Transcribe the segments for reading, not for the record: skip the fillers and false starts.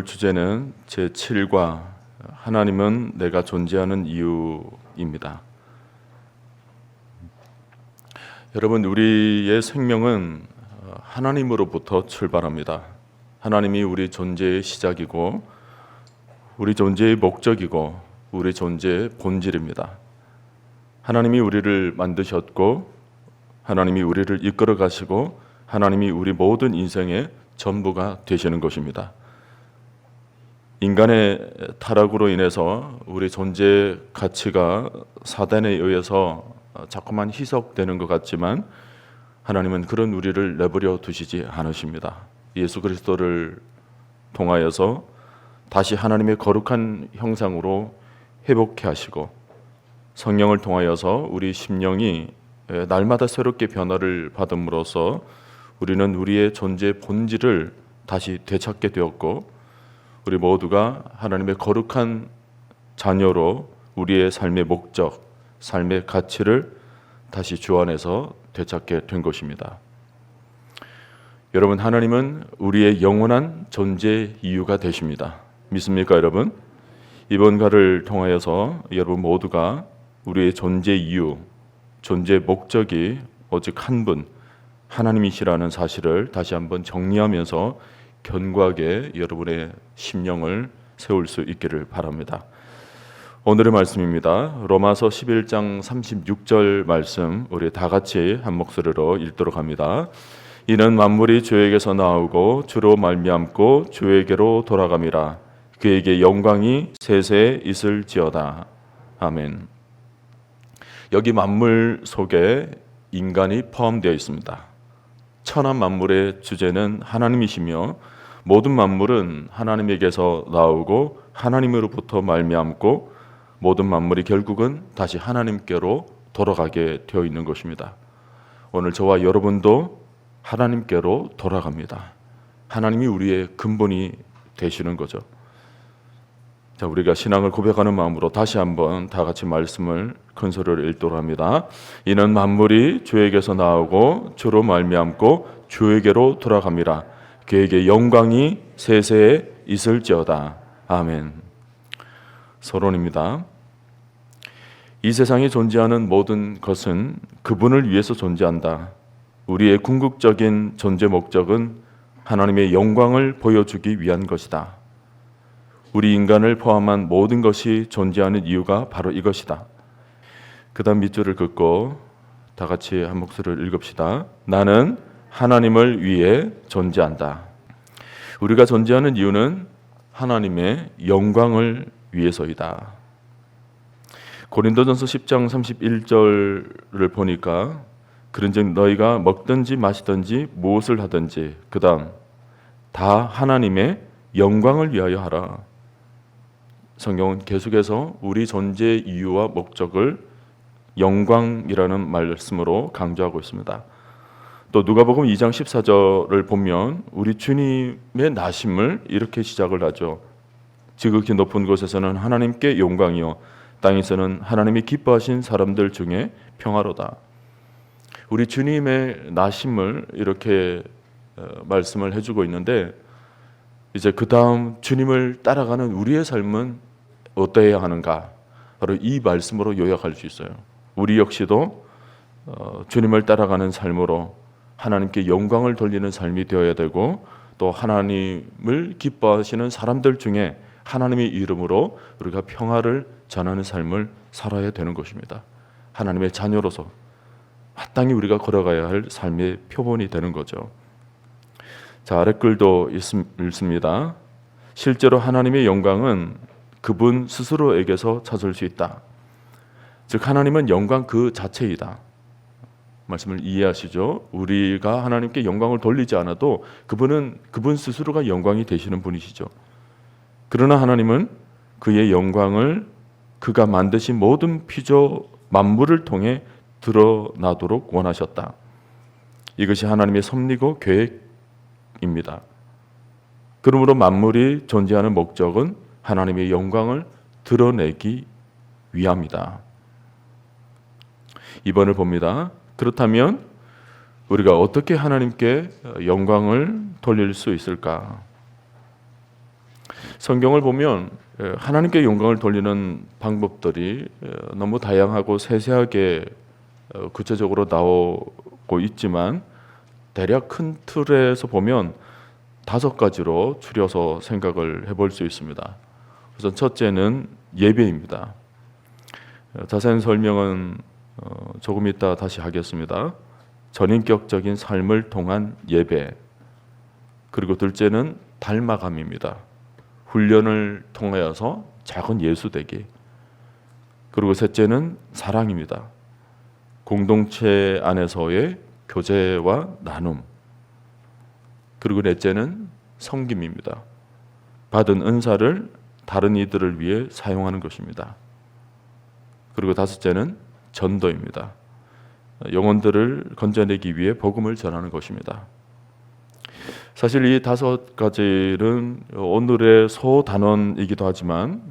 주제는 제7과 하나님은 내가 존재하는 이유입니다. 여러분, 우리의 생명은 하나님으로부터 출발합니다. 하나님이 우리 존재의 시작이고 우리 존재의 목적이고 우리 존재의 본질입니다. 하나님이 우리를 만드셨고 하나님이 우리를 이끌어 가시고 하나님이 우리 모든 인생의 전부가 되시는 것입니다. 인간의 타락으로 인해서 우리 존재의 가치가 사단에 의해서 자꾸만 희석되는 것 같지만 하나님은 그런 우리를 내버려 두시지 않으십니다. 예수 그리스도를 통하여서 다시 하나님의 거룩한 형상으로 회복케 하시고 성령을 통하여서 우리 심령이 날마다 새롭게 변화를 받음으로써 우리는 우리의 존재의 본질을 다시 되찾게 되었고 우리 모두가 하나님의 거룩한 자녀로 우리의 삶의 목적, 삶의 가치를 다시 주 안에서 되찾게 된 것입니다. 여러분, 하나님은 우리의 영원한 존재 이유가 되십니다. 믿습니까, 여러분? 이번 가를 통하여서 여러분 모두가 우리의 존재 이유, 존재 목적이 오직 한 분, 하나님이시라는 사실을 다시 한번 정리하면서 견고하게 여러분의 심령을 세울 수 있기를 바랍니다. 오늘의 말씀입니다. 로마서 11장 36절 말씀 우리 다 같이 한 목소리로 읽도록 합니다. 이는 만물이 주에게서 나오고 주로 말미암고 주에게로 돌아감이라. 그에게 영광이 세세에 있을지어다. 아멘. 여기 만물 속에 인간이 포함되어 있습니다. 천한 만물의 주제는 하나님이시며 모든 만물은 하나님에게서 나오고 하나님으로부터 말미암고 모든 만물이 결국은 다시 하나님께로 돌아가게 되어 있는 것입니다. 오늘 저와 여러분도 하나님께로 돌아갑니다. 하나님이 우리의 근본이 되시는 거죠. 자, 우리가 신앙을 고백하는 마음으로 다시 한번 다 같이 말씀을 큰 소리로 읽도록 합니다. 이는 만물이 주에게서 나오고 주로 말미암고 주에게로 돌아갑니다. 그에게 영광이 세세에 있을지어다. 아멘. 서론입니다. 이 세상에 존재하는 모든 것은 그분을 위해서 존재한다. 우리의 궁극적인 존재 목적은 하나님의 영광을 보여주기 위한 것이다. 우리 인간을 포함한 모든 것이 존재하는 이유가 바로 이것이다. 그 다음 밑줄을 긋고 다 같이 한 목소리를 읽읍시다. 나는 하나님을 위해 존재한다. 우리가 존재하는 이유는 하나님의 영광을 위해서이다. 고린도전서 10장 31절을 보니까 그런즉 너희가 먹든지 마시든지 무엇을 하든지 그 다음 다 하나님의 영광을 위하여 하라. 성경은 계속해서 우리 존재의 이유와 목적을 영광이라는 말씀으로 강조하고 있습니다. 또 누가복음 2장 14절을 보면 우리 주님의 나심을 이렇게 시작을 하죠. 지극히 높은 곳에서는 하나님께 영광이요 땅에서는 하나님이 기뻐하신 사람들 중에 평화로다. 우리 주님의 나심을 이렇게 말씀을 해주고 있는데 이제 그 다음 주님을 따라가는 우리의 삶은 어떠해야 하는가? 바로 이 말씀으로 요약할 수 있어요. 우리 역시도 주님을 따라가는 삶으로 하나님께 영광을 돌리는 삶이 되어야 되고 또 하나님을 기뻐하시는 사람들 중에 하나님의 이름으로 우리가 평화를 전하는 삶을 살아야 되는 것입니다. 하나님의 자녀로서 마땅히 우리가 걸어가야 할 삶의 표본이 되는 거죠. 자, 아래 글도 읽습니다. 실제로 하나님의 영광은 그분 스스로에게서 찾을 수 있다. 즉 하나님은 영광 그 자체이다. 말씀을 이해하시죠? 우리가 하나님께 영광을 돌리지 않아도 그분 스스로가 영광이 되시는 분이시죠. 그러나 하나님은 그의 영광을 그가 만드신 모든 피조 만물을 통해 드러나도록 원하셨다. 이것이 하나님의 섭리고 계획입니다. 그러므로 만물이 존재하는 목적은 하나님의 영광을 드러내기 위함이다. 2번을 봅니다. 그렇다면 우리가 어떻게 하나님께 영광을 돌릴 수 있을까? 성경을 보면 하나님께 영광을 돌리는 방법들이 너무 다양하고 세세하게 구체적으로 나오고 있지만 대략 큰 틀에서 보면 5가지로 추려서 생각을 해볼 수 있습니다. 우선 첫째는 예배입니다. 자세한 설명은 조금 이따 다시 하겠습니다. 전인격적인 삶을 통한 예배. 그리고 둘째는 닮아감입니다. 훈련을 통하여서 작은 예수되기. 그리고 셋째는 사랑입니다. 공동체 안에서의 교제와 나눔. 그리고 넷째는 섬김입니다. 받은 은사를 다른 이들을 위해 사용하는 것입니다. 그리고 다섯째는 전도입니다. 영혼들을 건져내기 위해 복음을 전하는 것입니다. 사실 이 5가지는 오늘의 소단원이기도 하지만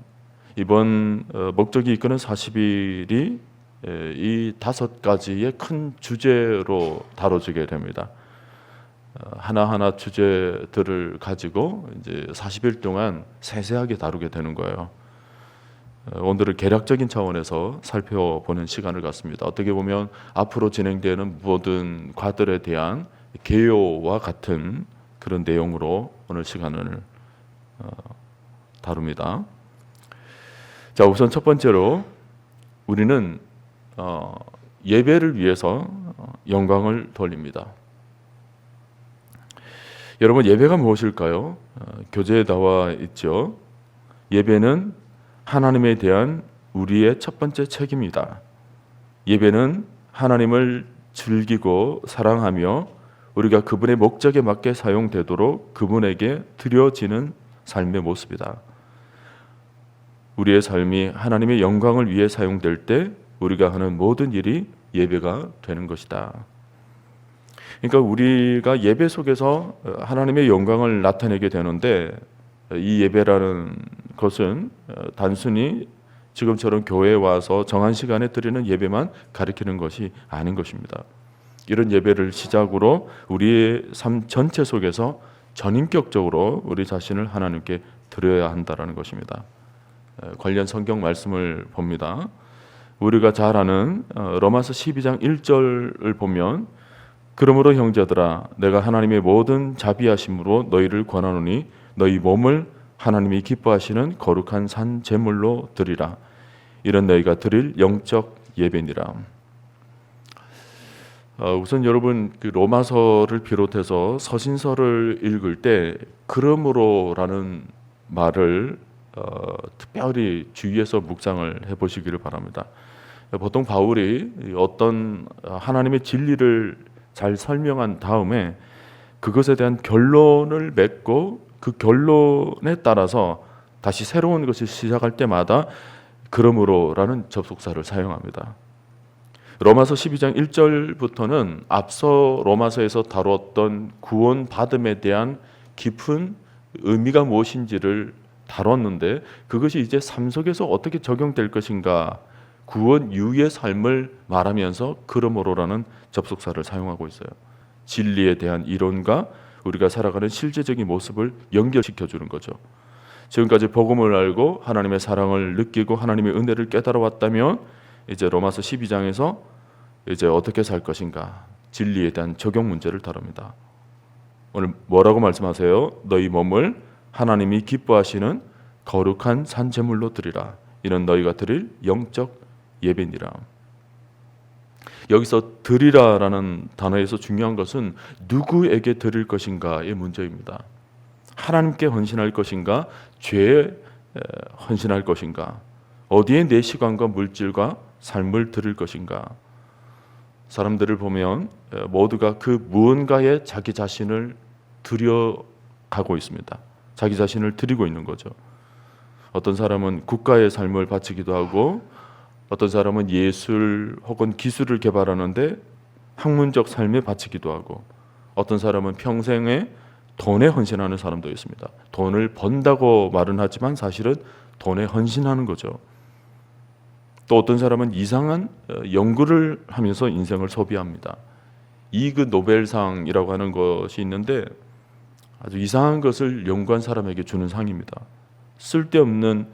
이번 목적이 이끄는 40일이 이 5가지의 큰 주제로 다뤄지게 됩니다. 하나하나 주제들을 가지고 이제 40일 동안 세세하게 다루게 되는 거예요. 오늘은 개략적인 차원에서 살펴보는 시간을 갖습니다. 어떻게 보면 앞으로 진행되는 모든 과들에 대한 개요와 같은 그런 내용으로 오늘 시간을 다룹니다. 자, 우선 첫 번째로 우리는 예배를 위해서 영광을 돌립니다. 여러분, 예배가 무엇일까요? 교재에 나와 있죠. 예배는 하나님에 대한 우리의 첫 번째 책임이다. 예배는 하나님을 즐기고 사랑하며 우리가 그분의 목적에 맞게 사용되도록 그분에게 드려지는 삶의 모습이다. 우리의 삶이 하나님의 영광을 위해 사용될 때 우리가 하는 모든 일이 예배가 되는 것이다. 그러니까 우리가 예배 속에서 하나님의 영광을 나타내게 되는데 이 예배라는 것은 단순히 지금처럼 교회에 와서 정한 시간에 드리는 예배만 가리키는 것이 아닌 것입니다. 이런 예배를 시작으로 우리의 삶 전체 속에서 전인격적으로 우리 자신을 하나님께 드려야 한다는 것입니다. 관련 성경 말씀을 봅니다. 우리가 잘 아는 로마서 12장 1절을 보면 그러므로 형제들아 내가 하나님의 모든 자비하심으로 너희를 권하노니 너희 몸을 하나님이 기뻐하시는 거룩한 산 제물로 드리라. 이런 너희가 드릴 영적 예배니라. 우선 여러분 그 로마서를 비롯해서 서신서를 읽을 때 그러므로라는 말을 특별히 주의해서 묵상을 해보시기를 바랍니다. 보통 바울이 어떤 하나님의 진리를 잘 설명한 다음에 그것에 대한 결론을 맺고 그 결론에 따라서 다시 새로운 것을 시작할 때마다 그러므로라는 접속사를 사용합니다. 로마서 12장 1절부터는 앞서 로마서에서 다루었던 구원받음에 대한 깊은 의미가 무엇인지를 다뤘는데 그것이 이제 삶 속에서 어떻게 적용될 것인가, 구원 이후의 삶을 말하면서 그러므로라는 접속사를 사용하고 있어요. 진리에 대한 이론과 우리가 살아가는 실제적인 모습을 연결시켜 주는 거죠. 지금까지 복음을 알고 하나님의 사랑을 느끼고 하나님의 은혜를 깨달아 왔다면 이제 로마서 12장에서 이제 어떻게 살 것인가, 진리에 대한 적용 문제를 다룹니다. 오늘 뭐라고 말씀하세요? 너희 몸을 하나님이 기뻐하시는 거룩한 산 제물로 드리라. 이는 너희가 드릴 영적 예배니라. 여기서 드리라라는 단어에서 중요한 것은 누구에게 드릴 것인가의 문제입니다. 하나님께 헌신할 것인가, 죄에 헌신할 것인가, 어디에 내 시간과 물질과 삶을 드릴 것인가. 사람들을 보면 모두가 그 무언가에 자기 자신을 드려가고 있습니다. 자기 자신을 드리고 있는 거죠. 어떤 사람은 국가의 삶을 바치기도 하고 어떤 사람은 예술 혹은 기술을 개발하는데 학문적 삶에 바치기도 하고 어떤 사람은 평생에 돈에 헌신하는 사람도 있습니다. 돈을 번다고 말은 하지만 사실은 돈에 헌신하는 거죠. 또 어떤 사람은 이상한 연구를 하면서 인생을 소비합니다. 이그 노벨상이라고 하는 것이 있는데 아주 이상한 것을 연구한 사람에게 주는 상입니다. 쓸데없는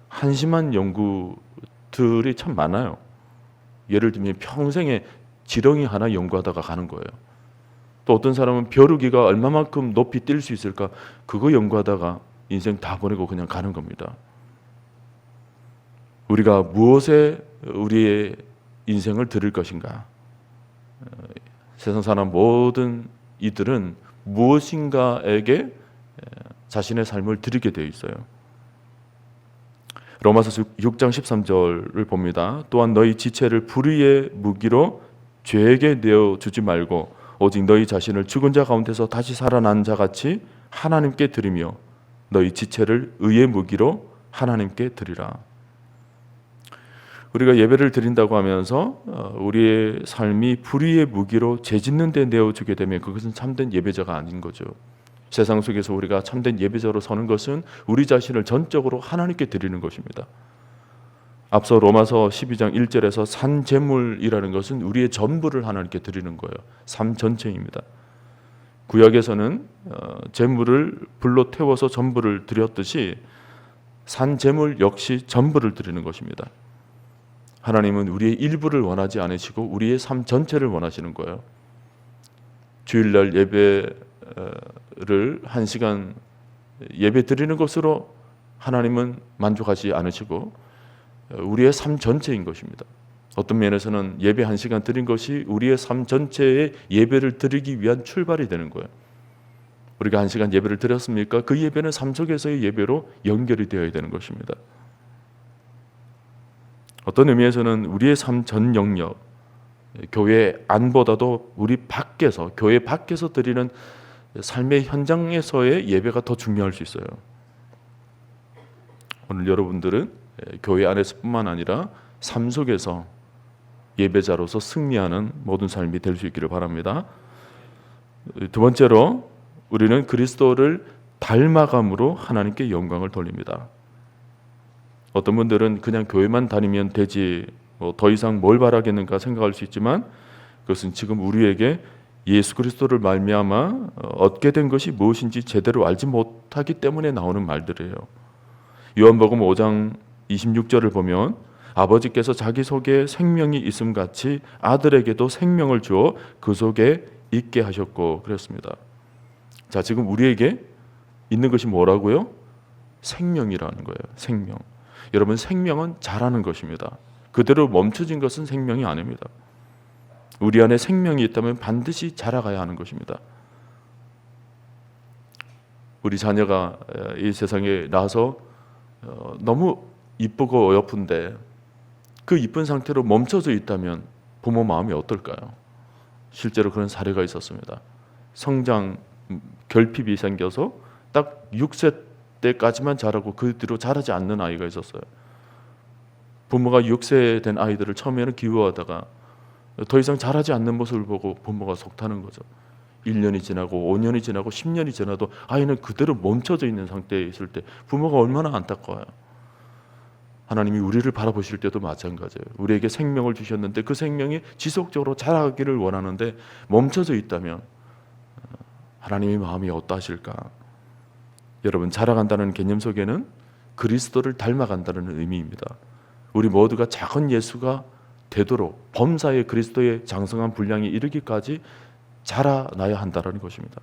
한심한 연구들이 참 많아요. 예를 들면 평생에 지렁이 하나 연구하다가 가는 거예요. 또 어떤 사람은 벼룩이가 얼마만큼 높이 뛸 수 있을까 그거 연구하다가 인생 다 보내고 그냥 가는 겁니다. 우리가 무엇에 우리의 인생을 드릴 것인가? 세상 사람 모든 이들은 무엇인가에게 자신의 삶을 드리게 되어 있어요. 로마서 6장 13절을 봅니다. 또한 너희 지체를 불의의 무기로 죄에게 내어주지 말고 오직 너희 자신을 죽은 자 가운데서 다시 살아난 자 같이 하나님께 드리며 너희 지체를 의의 무기로 하나님께 드리라. 우리가 예배를 드린다고 하면서 우리의 삶이 불의의 무기로 죄 짓는 데 내어주게 되면 그것은 참된 예배자가 아닌 거죠. 세상 속에서 우리가 참된 예배자로 서는 것은 우리 자신을 전적으로 하나님께 드리는 것입니다. 앞서 로마서 12장 1절에서 산제물이라는 것은 우리의 전부를 하나님께 드리는 거예요. 삶 전체입니다. 구약에서는 제물을 불로 태워서 전부를 드렸듯이 산제물 역시 전부를 드리는 것입니다. 하나님은 우리의 일부를 원하지 않으시고 우리의 삶 전체를 원하시는 거예요. 주일날 예배를 1시간 예배 드리는 것으로 하나님은 만족하지 않으시고 우리의 삶 전체인 것입니다. 어떤 면에서는 예배 1시간 드린 것이 우리의 삶 전체의 예배를 드리기 위한 출발이 되는 거예요. 우리가 1시간 예배를 드렸습니까? 그 예배는 삶 속에서의 예배로 연결이 되어야 되는 것입니다. 어떤 의미에서는 우리의 삶 전 영역, 교회 안보다도 우리 밖에서, 교회 밖에서 드리는 삶의 현장에서의 예배가 더 중요할 수 있어요. 오늘 여러분들은 교회 안에서뿐만 아니라 삶 속에서 예배자로서 승리하는 모든 삶이 될 수 있기를 바랍니다. 두 번째로 우리는 그리스도를 닮아감으로 하나님께 영광을 돌립니다. 어떤 분들은 그냥 교회만 다니면 되지 더 이상 뭘 바라겠는가 생각할 수 있지만 그것은 지금 우리에게 예수 그리스도를 말미암아 얻게 된 것이 무엇인지 제대로 알지 못하기 때문에 나오는 말들이에요. 요한복음 5장 26절을 보면 아버지께서 자기 속에 생명이 있음 같이 아들에게도 생명을 주어 그 속에 있게 하셨고 그랬습니다. 자, 지금 우리에게 있는 것이 뭐라고요? 생명이라는 거예요. 생명. 여러분, 생명은 자라는 것입니다. 그대로 멈춰진 것은 생명이 아닙니다. 우리 안에 생명이 있다면 반드시 자라가야 하는 것입니다. 우리 자녀가 이 세상에 나서 너무 이쁘고 어여쁜데 그 이쁜 상태로 멈춰져 있다면 부모 마음이 어떨까요? 실제로 그런 사례가 있었습니다. 성장 결핍이 생겨서 딱 6세 때까지만 자라고 그 뒤로 자라지 않는 아이가 있었어요. 부모가 6세 된 아이들을 처음에는 기워하다가 더 이상 자라지 않는 모습을 보고 부모가 속타는 거죠. 1년이 지나고 5년이 지나고 10년이 지나도 아이는 그대로 멈춰져 있는 상태에 있을 때 부모가 얼마나 안타까워요. 하나님이 우리를 바라보실 때도 마찬가지예요. 우리에게 생명을 주셨는데 그 생명이 지속적으로 자라기를 원하는데 멈춰져 있다면 하나님의 마음이 어떠하실까? 여러분, 자라간다는 개념 속에는 그리스도를 닮아간다는 의미입니다. 우리 모두가 작은 예수가 되도록 범사의 그리스도의 장성한 분량이 이르기까지 자라나야 한다는 것입니다.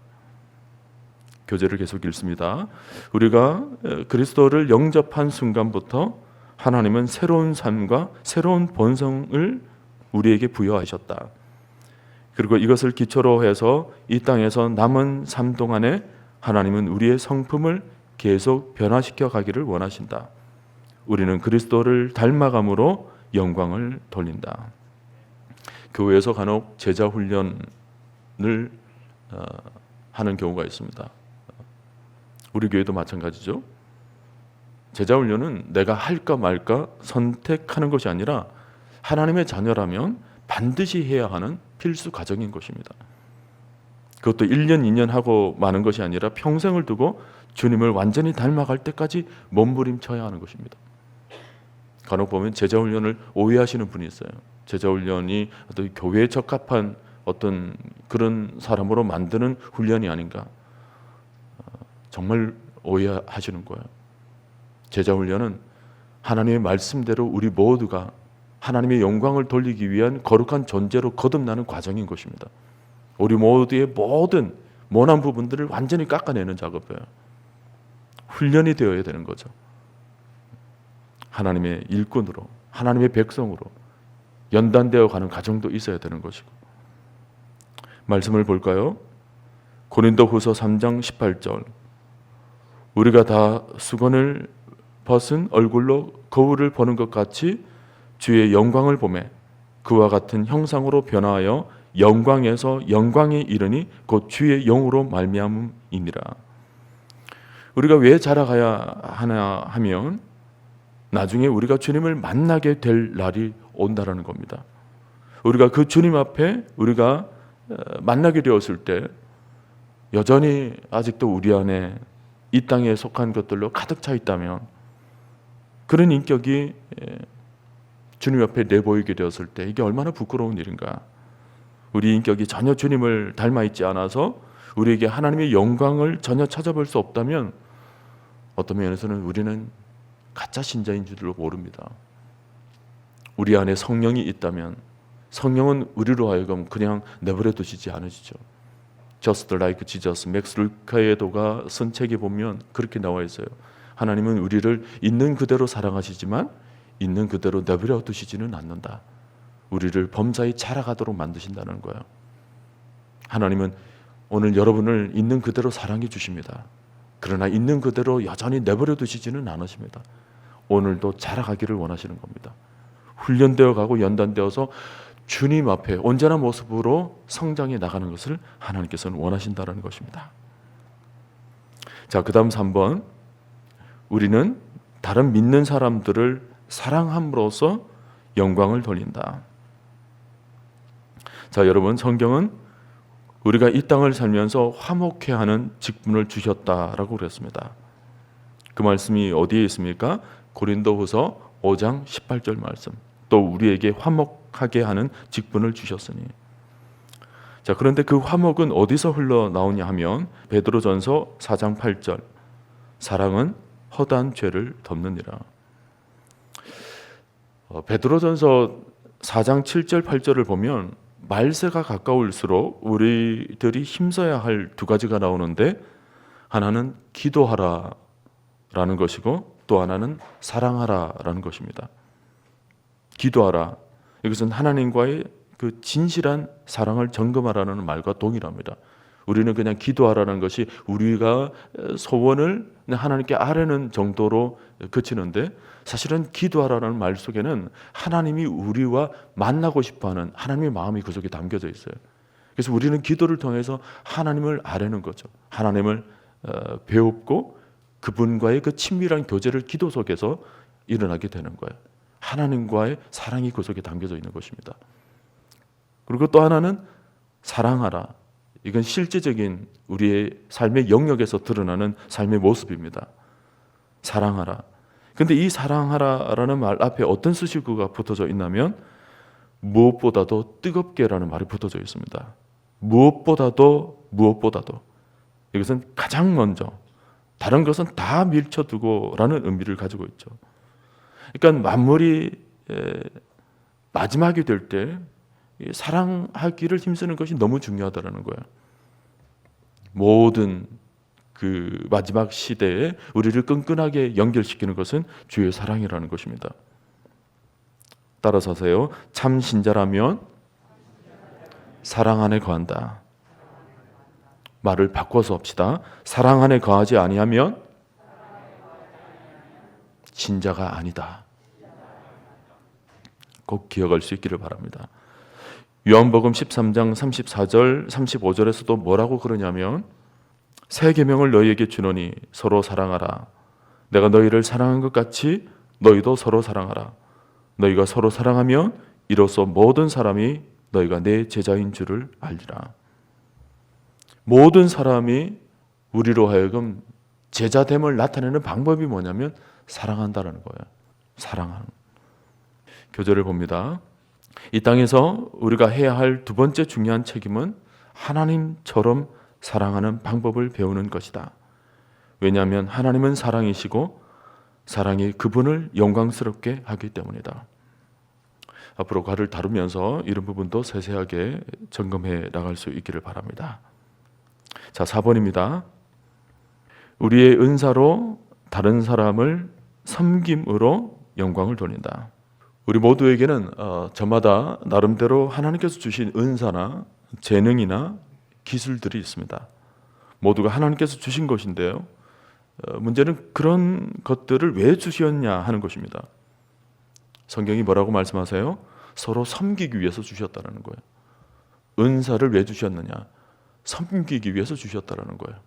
교제를 계속 읽습니다. 우리가 그리스도를 영접한 순간부터 하나님은 새로운 삶과 새로운 본성을 우리에게 부여하셨다. 그리고 이것을 기초로 해서 이 땅에서 남은 삶 동안에 하나님은 우리의 성품을 계속 변화시켜 가기를 원하신다. 우리는 그리스도를 닮아감으로 영광을 돌린다. 교회에서 간혹 제자 훈련을 하는 경우가 있습니다. 우리 교회도 마찬가지죠. 제자 훈련은 내가 할까 말까 선택하는 것이 아니라 하나님의 자녀라면 반드시 해야 하는 필수 과정인 것입니다. 그것도 1년, 2년 하고 마는 것이 아니라 평생을 두고 주님을 완전히 닮아갈 때까지 몸부림쳐야 하는 것입니다. 간혹 보면 제자훈련을 오해하시는 분이 있어요. 제자훈련이 어떤 교회에 적합한 어떤 그런 사람으로 만드는 훈련이 아닌가. 정말 오해하시는 거예요. 제자 훈련은 하나님의 말씀대로 우리 모두가 하나님의 영광을 돌리기 위한 거룩한 존재로 거듭나는 과정인 것입니다. 우리 모두의 모든 모난 부분들을 완전히 깎아내는 작업이에요. 훈련이 되어야 되는 거죠. 하나님의 일꾼으로, 하나님의 백성으로 연단되어 가는 과정도 있어야 되는 것이고. 말씀을 볼까요? 고린도후서 3장 18절. 우리가 다 수건을 벗은 얼굴로 거울을 보는 것 같이 주의 영광을 보매 그와 같은 형상으로 변화하여 영광에서 영광에 이르니 곧 주의 영으로 말미암음이니라. 우리가 왜 자라가야 하나 하면 나중에 우리가 주님을 만나게 될 날이 온다라는 겁니다. 우리가 그 주님 앞에 우리가 만나게 되었을 때 여전히 아직도 우리 안에 이 땅에 속한 것들로 가득 차 있다면, 그런 인격이 주님 앞에 내보이게 되었을 때 이게 얼마나 부끄러운 일인가. 우리 인격이 전혀 주님을 닮아 있지 않아서 우리에게 하나님의 영광을 전혀 찾아볼 수 없다면 어떤 면에서는 우리는 가짜 신자인 줄로 모릅니다. 우리 안에 성령이 있다면 성령은 우리로 하여금 그냥 내버려 두시지 않으시죠. Just like Jesus, 맥스 루카에도가 쓴 책에 보면 그렇게 나와 있어요. 하나님은 우리를 있는 그대로 사랑하시지만 있는 그대로 내버려 두시지는 않는다. 우리를 범사에 자라가도록 만드신다는 거예요. 하나님은 오늘 여러분을 있는 그대로 사랑해 주십니다. 그러나 있는 그대로 여전히 내버려 두시지는 않으십니다. 오늘도 자라가기를 원하시는 겁니다. 훈련되어 가고 연단되어서 주님 앞에 온전한 모습으로 성장해 나가는 것을 하나님께서는 원하신다는 것입니다. 자, 그 다음 3번. 우리는 다른 믿는 사람들을 사랑함으로써 영광을 돌린다. 자, 여러분, 성경은 우리가 이 땅을 살면서 화목해 하는 직분을 주셨다라고 그랬습니다. 그 말씀이 어디에 있습니까? 고린도후서 5장 18절 말씀. 또 우리에게 화목하게 하는 직분을 주셨으니. 자, 그런데 그 화목은 어디서 흘러나오냐 하면 베드로전서 4장 8절. 사랑은 허다한 죄를 덮느니라. 베드로전서 4장 7절 8절을 보면 말세가 가까울수록 우리들이 힘써야 할 두 가지가 나오는데, 하나는 기도하라라는 것이고 또 하나는 사랑하라라는 것입니다. 기도하라, 이것은 하나님과의 그 진실한 사랑을 점검하라는 말과 동일합니다. 우리는 그냥 기도하라는 것이 우리가 소원을 하나님께 아뢰는 정도로 그치는데, 사실은 기도하라는 말 속에는 하나님이 우리와 만나고 싶어하는 하나님의 마음이 그 속에 담겨져 있어요. 그래서 우리는 기도를 통해서 하나님을 아뢰는 거죠. 하나님을 배웁고 그분과의 그 친밀한 교제를 기도 속에서 일어나게 되는 거예요. 하나님과의 사랑이 그 속에 담겨져 있는 것입니다. 그리고 또 하나는 사랑하라. 이건 실제적인 우리의 삶의 영역에서 드러나는 삶의 모습입니다. 사랑하라. 근데 이 사랑하라라는 말 앞에 어떤 수식어가 붙어져 있냐면 무엇보다도 뜨겁게라는 말이 붙어져 있습니다. 무엇보다도 이것은 가장 먼저, 다른 것은 다 밀쳐두고라는 의미를 가지고 있죠. 그러니까 만물이 마지막이 될 때 사랑하기를 힘쓰는 것이 너무 중요하다는 거예요. 모든 그 마지막 시대에 우리를 끈끈하게 연결시키는 것은 주의 사랑이라는 것입니다. 따라서 하세요. 참 신자라면 사랑 안에 거한다. 말을 바꿔서 합시다. 사랑 안에 거하지 아니하면 신자가 아니다. 꼭 기억할 수 있기를 바랍니다. 요한복음 13장 34절 35절에서도 뭐라고 그러냐면, 새 계명을 너희에게 주노니 서로 사랑하라. 내가 너희를 사랑한 것 같이 너희도 서로 사랑하라. 너희가 서로 사랑하면 이로써 모든 사람이 너희가 내 제자인 줄을 알리라. 모든 사람이 우리로 하여금 제자됨을 나타내는 방법이 뭐냐면 사랑한다는 거예요. 사랑하는. 교절을 봅니다. 이 땅에서 우리가 해야 할 두 번째 중요한 책임은 하나님처럼 사랑하는 방법을 배우는 것이다. 왜냐하면 하나님은 사랑이시고 사랑이 그분을 영광스럽게 하기 때문이다. 앞으로 과를 다루면서 이런 부분도 세세하게 점검해 나갈 수 있기를 바랍니다. 자, 4번입니다. 우리의 은사로 다른 사람을 섬김으로 영광을 돌린다. 우리 모두에게는 저마다 나름대로 하나님께서 주신 은사나 재능이나 기술들이 있습니다. 모두가 하나님께서 주신 것인데요. 문제는 그런 것들을 왜 주셨냐 하는 것입니다. 성경이 뭐라고 말씀하세요? 서로 섬기기 위해서 주셨다는 거예요. 은사를 왜 주셨느냐? 섬기기 위해서 주셨다는 거예요.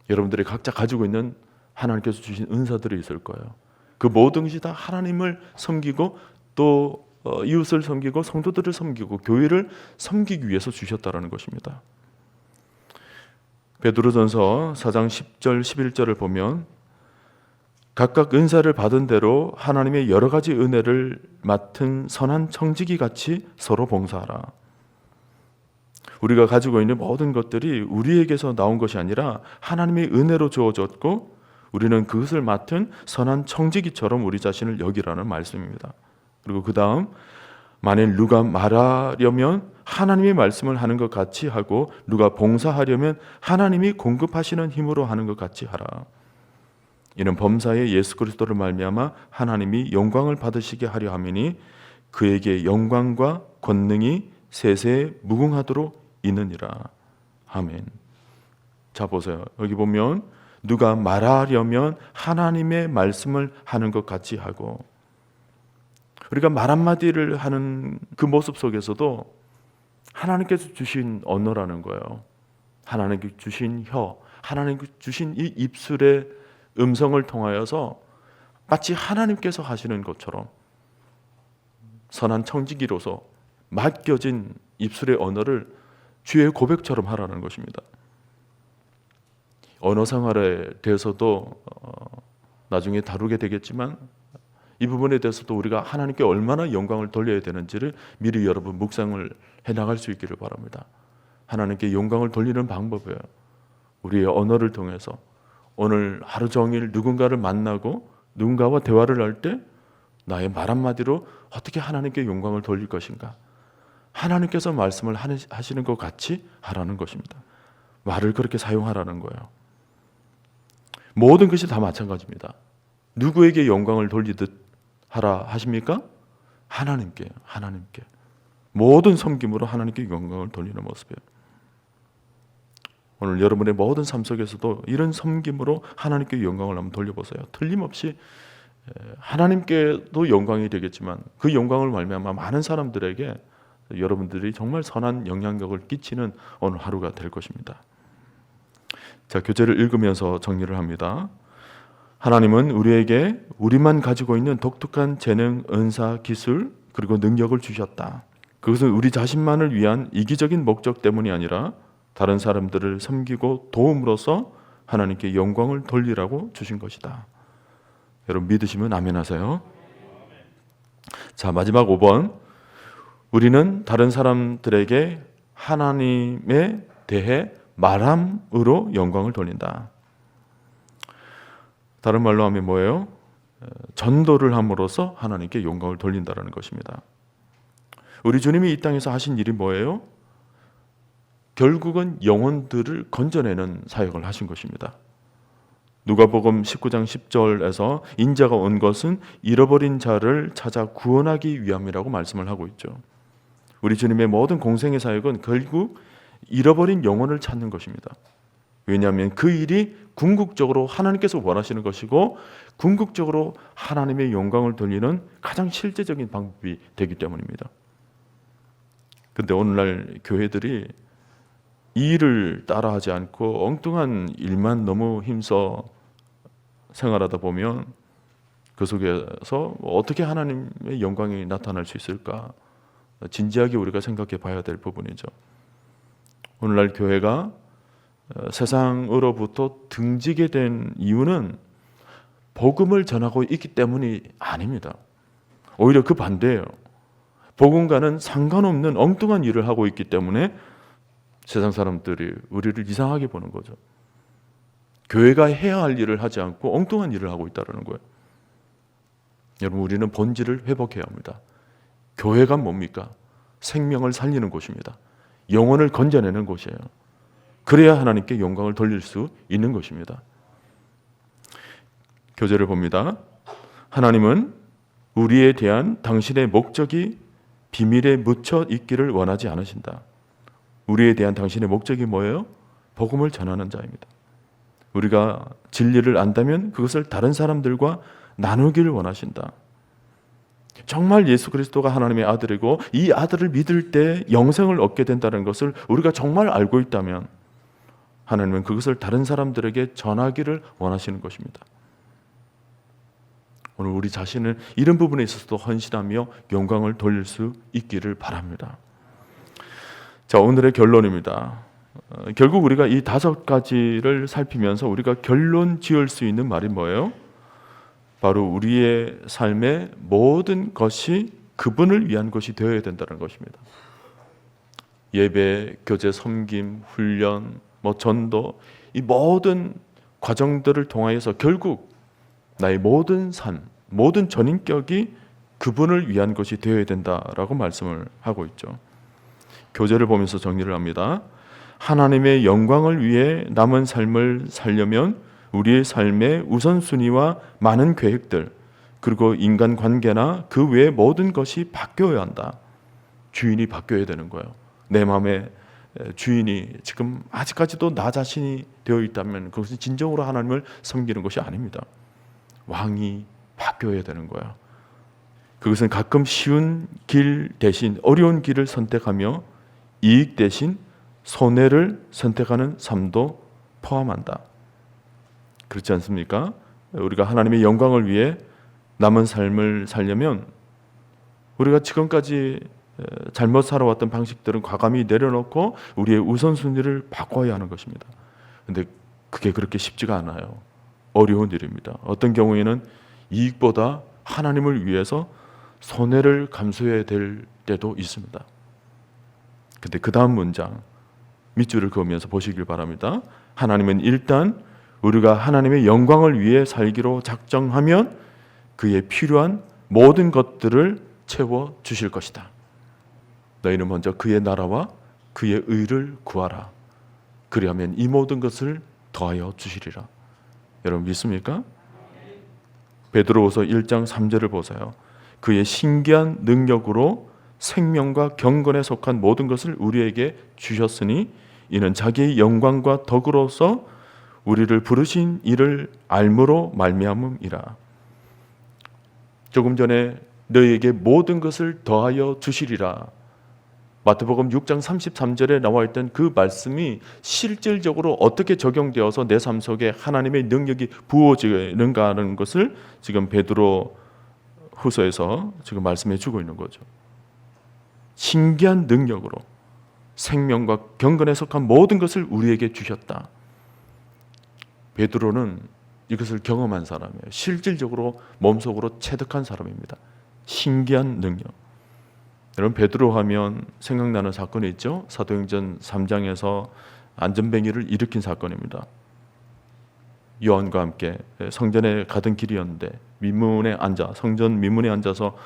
여러분들이 각자 가지고 있는 하나님께서 주신 은사들이 있을 거예요. 그 모든 것이 다 하나님을 섬기고 또 이웃을 섬기고 성도들을 섬기고 교회를 섬기기 위해서 주셨다는 것입니다. 베드로전서 4장 10절 11절을 보면 각각 은사를 받은 대로 하나님의 여러 가지 은혜를 맡은 선한 청지기 같이 서로 봉사하라. 우리가 가지고 있는 모든 것들이 우리에게서 나온 것이 아니라 하나님의 은혜로 주어졌고 우리는 그것을 맡은 선한 청지기처럼 우리 자신을 여기라는 말씀입니다. 그리고 그 다음 만일 누가 말하려면 하나님의 말씀을 하는 것 같이 하고 누가 봉사하려면 하나님이 공급하시는 힘으로 하는 것 같이 하라. 이는 범사에 예수 그리스도를 말미암아 하나님이 영광을 받으시게 하려 함이니 그에게 영광과 권능이 세세에 무궁하도록 있느니라. 아멘. 자 보세요. 여기 보면 누가 말하려면 하나님의 말씀을 하는 것 같이 하고 우리가 말 한마디를 하는 그 모습 속에서도 하나님께서 주신 언어라는 거예요. 하나님께서 주신 혀, 하나님께서 주신 이 입술의 음성을 통하여서 마치 하나님께서 하시는 것처럼 선한 청지기로서 맡겨진 입술의 언어를 주의 고백처럼 하라는 것입니다. 언어 생활에 대해서도 나중에 다루게 되겠지만 이 부분에 대해서도 우리가 하나님께 얼마나 영광을 돌려야 되는지를 미리 여러분 묵상을 해나갈 수 있기를 바랍니다. 하나님께 영광을 돌리는 방법이에요. 우리의 언어를 통해서 오늘 하루 종일 누군가를 만나고 누군가와 대화를 할 때 나의 말 한마디로 어떻게 하나님께 영광을 돌릴 것인가? 하나님께서 말씀을 하시는 것 같이 하라는 것입니다. 말을 그렇게 사용하라는 거예요. 모든 것이 다 마찬가지입니다. 누구에게 영광을 돌리듯 하라 하십니까? 하나님께. 모든 섬김으로 하나님께 영광을 돌리는 모습이에요. 오늘 여러분의 모든 삶 속에서도 이런 섬김으로 하나님께 영광을 한번 돌려보세요. 틀림없이 하나님께도 영광이 되겠지만 그 영광을 말미암아 많은 사람들에게 여러분들이 정말 선한 영향력을 끼치는 오늘 하루가 될 것입니다. 자, 교재를 읽으면서 정리를 합니다. 하나님은 우리에게 우리만 가지고 있는 독특한 재능, 은사, 기술 그리고 능력을 주셨다. 그것은 우리 자신만을 위한 이기적인 목적 때문이 아니라 다른 사람들을 섬기고 도움으로써 하나님께 영광을 돌리라고 주신 것이다. 여러분 믿으시면 아멘 하세요. 자, 마지막 5번. 우리는 다른 사람들에게 하나님에 대해 말함으로 영광을 돌린다. 다른 말로 하면 뭐예요? 전도를 함으로써 하나님께 영광을 돌린다는 것입니다. 우리 주님이 이 땅에서 하신 일이 뭐예요? 결국은 영혼들을 건져내는 사역을 하신 것입니다. 누가복음 19장 10절에서 인자가 온 것은 잃어버린 자를 찾아 구원하기 위함이라고 말씀을 하고 있죠. 우리 주님의 모든 공생의 사역은 결국 잃어버린 영혼을 찾는 것입니다. 왜냐하면 그 일이 궁극적으로 하나님께서 원하시는 것이고 궁극적으로 하나님의 영광을 돌리는 가장 실제적인 방법이 되기 때문입니다. 그런데 오늘날 교회들이 이 일을 따라하지 않고 엉뚱한 일만 너무 힘써 생활하다 보면 그 속에서 어떻게 하나님의 영광이 나타날 수 있을까? 진지하게 우리가 생각해 봐야 될 부분이죠. 오늘날 교회가 세상으로부터 등지게 된 이유는 복음을 전하고 있기 때문이 아닙니다. 오히려 그 반대예요. 복음과는 상관없는 엉뚱한 일을 하고 있기 때문에 세상 사람들이 우리를 이상하게 보는 거죠. 교회가 해야 할 일을 하지 않고 엉뚱한 일을 하고 있다는 거예요. 여러분, 우리는 본질을 회복해야 합니다. 교회가 뭡니까? 생명을 살리는 곳입니다. 영혼을 건져내는 곳이에요. 그래야 하나님께 영광을 돌릴 수 있는 것입니다. 교제를 봅니다. 하나님은 우리에 대한 당신의 목적이 비밀에 묻혀 있기를 원하지 않으신다. 우리에 대한 당신의 목적이 뭐예요? 복음을 전하는 자입니다. 우리가 진리를 안다면 그것을 다른 사람들과 나누기를 원하신다. 정말 예수 그리스도가 하나님의 아들이고 이 아들을 믿을 때 영생을 얻게 된다는 것을 우리가 정말 알고 있다면 하나님은 그것을 다른 사람들에게 전하기를 원하시는 것입니다. 오늘 우리 자신을 이런 부분에 있어서도 헌신하며 영광을 돌릴 수 있기를 바랍니다. 자, 오늘의 결론입니다. 결국 우리가 이 5가지를 살피면서 우리가 결론 지을 수 있는 말이 뭐예요? 바로 우리의 삶의 모든 것이 그분을 위한 것이 되어야 된다는 것입니다. 예배, 교제, 섬김, 훈련, 전도, 이 모든 과정들을 통하여서 결국 나의 모든 삶, 모든 전인격이 그분을 위한 것이 되어야 된다라고 말씀을 하고 있죠. 교제를 보면서 정리를 합니다. 하나님의 영광을 위해 남은 삶을 살려면 우리의 삶의 우선순위와 많은 계획들, 그리고 인간관계나 그 외의 모든 것이 바뀌어야 한다. 주인이 바뀌어야 되는 거예요. 내 마음의 주인이 지금 아직까지도 나 자신이 되어 있다면 그것은 진정으로 하나님을 섬기는 것이 아닙니다. 왕이 바뀌어야 되는 거예요. 그것은 가끔 쉬운 길 대신 어려운 길을 선택하며 이익 대신 손해를 선택하는 삶도 포함한다. 그렇지 않습니까? 우리가 하나님의 영광을 위해 남은 삶을 살려면 우리가 지금까지 잘못 살아왔던 방식들은 과감히 내려놓고 우리의 우선순위를 바꿔야 하는 것입니다. 그런데 그게 그렇게 쉽지가 않아요. 어려운 일입니다. 어떤 경우에는 이익보다 하나님을 위해서 손해를 감수해야 될 때도 있습니다. 근데 그 다음 문장 밑줄을 그으면서 보시길 바랍니다. 하나님은 일단 우리가 하나님의 영광을 위해 살기로 작정하면 그에 필요한 모든 것들을 채워 주실 것이다. 너희는 먼저 그의 나라와 그의 의를 구하라. 그리하면 이 모든 것을 더하여 주시리라. 여러분 믿습니까? 베드로후서 1장 3절을 보세요. 그의 신기한 능력으로 생명과 경건에 속한 모든 것을 우리에게 주셨으니 이는 자기의 영광과 덕으로서 우리를 부르신 이를 알므로 말미암음이라. 조금 전에 너희에게 모든 것을 더하여 주시리라. 마태복음 6장 33절에 나와 있던 그 말씀이 실질적으로 어떻게 적용되어서 내 삶 속에 하나님의 능력이 부어지는가 하는 것을 지금 베드로 후서에서 지금 말씀해 주고 있는 거죠. 신기한 능력으로 생명과 경건에 속한 모든 것을 우리에게 주셨다. 베드로는 이것을 경험한 사람이에요. 실질적으로 몸속으로 체득한 사람입니다. 신기한 능력. 여러분 베드로 하면 생각나는 사건이 있죠. 사도행전 3장에서 안전뱅이를 일으킨 사건입니다. 요한과 함께 성전에 가던 길이었는데 성전 민문에 앉아서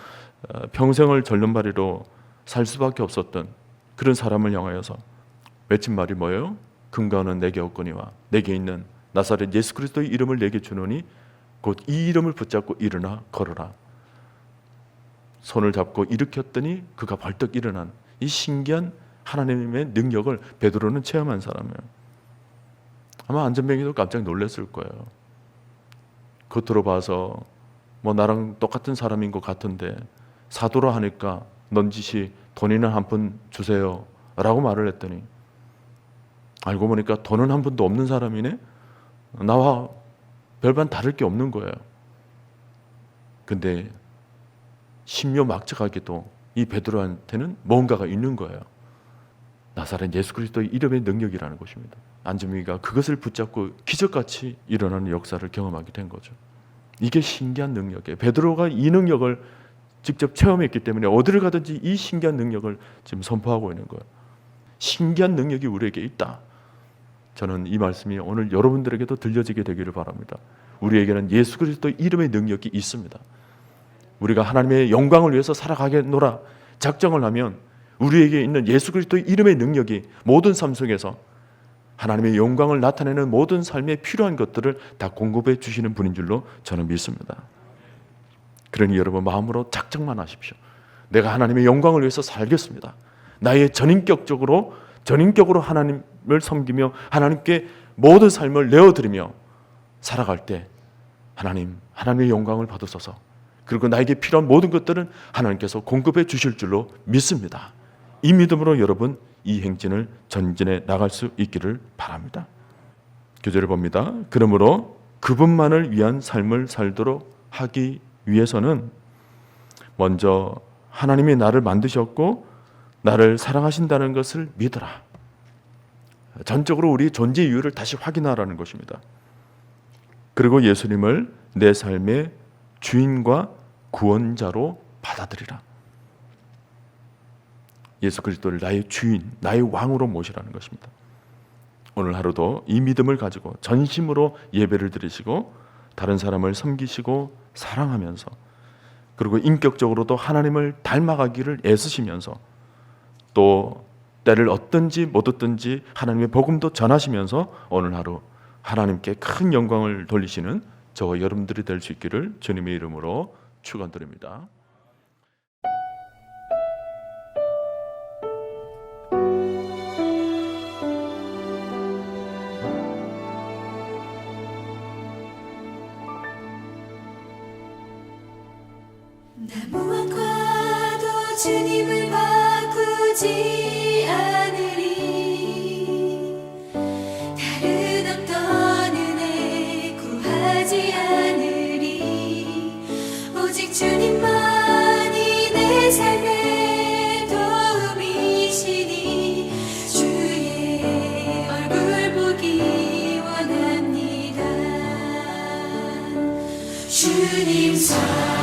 평생을 절름발이로 살 수밖에 없었던 그런 사람을 향하여서 외친 말이 뭐예요? 금가는 내게 없거니와 내게 있는 나사렛 예수 그리스도의 이름을 내게 주노니 곧 이 이름을 붙잡고 일어나 걸어라. 손을 잡고 일으켰더니 그가 벌떡 일어난 이 신기한 하나님의 능력을 베드로는 체험한 사람이에요. 아마 안전뱅이도 깜짝 놀랐을 거예요. 겉으로 봐서 나랑 똑같은 사람인 것 같은데 사도라 하니까 넌지시 돈이나 한 푼 주세요 라고 말을 했더니 알고 보니까 돈은 한 푼도 없는 사람이네. 나와 별반 다를 게 없는 거예요. 근데 신묘막측하게도 이 베드로한테는 뭔가가 있는 거예요. 나사렛 예수 그리스도의 이름의 능력이라는 것입니다. 안전뱅이가 그것을 붙잡고 기적같이 일어나는 역사를 경험하게 된 거죠. 이게 신기한 능력이에요. 베드로가 이 능력을 직접 체험했기 때문에 어디를 가든지 이 신기한 능력을 지금 선포하고 있는 거예요. 신기한 능력이 우리에게 있다. 저는 이 말씀이 오늘 여러분들에게도 들려지게 되기를 바랍니다. 우리에게는 예수 그리스도 이름의 능력이 있습니다. 우리가 하나님의 영광을 위해서 살아가겠노라 작정을 하면 우리에게 있는 예수 그리스도 이름의 능력이 모든 삶 속에서 하나님의 영광을 나타내는 모든 삶에 필요한 것들을 다 공급해 주시는 분인 줄로 저는 믿습니다. 그러니 여러분 마음으로 작정만 하십시오. 내가 하나님의 영광을 위해서 살겠습니다. 나의 전인격적으로 하나님을 섬기며 하나님께 모든 삶을 내어드리며 살아갈 때 하나님의 영광을 받으소서. 그리고 나에게 필요한 모든 것들은 하나님께서 공급해 주실 줄로 믿습니다. 이 믿음으로 여러분 이 행진을 전진해 나갈 수 있기를 바랍니다. 교절을 봅니다. 그러므로 그분만을 위한 삶을 살도록 하기 위해서는 먼저 하나님이 나를 만드셨고 나를 사랑하신다는 것을 믿어라. 전적으로 우리 존재 이유를 다시 확인하라는 것입니다. 그리고 예수님을 내 삶의 주인과 구원자로 받아들이라. 예수 그리스도를 나의 주인, 나의 왕으로 모시라는 것입니다. 오늘 하루도 이 믿음을 가지고 전심으로 예배를 드리시고 다른 사람을 섬기시고 사랑하면서 그리고 인격적으로도 하나님을 닮아가기를 애쓰시면서 또 때를 얻든지 못 얻든지 하나님의 복음도 전하시면서 오늘 하루 하나님께 큰 영광을 돌리시는 저와 여러분들이 될 수 있기를 주님의 이름으로 축원드립니다. 나 무엇과도 주님을 바꾸지 않으리. 다른 어떤 은혜 구하지 않으리. 오직 주님만이 내 삶의 도움이시니 주의 얼굴 보기 원합니다. 주님 사랑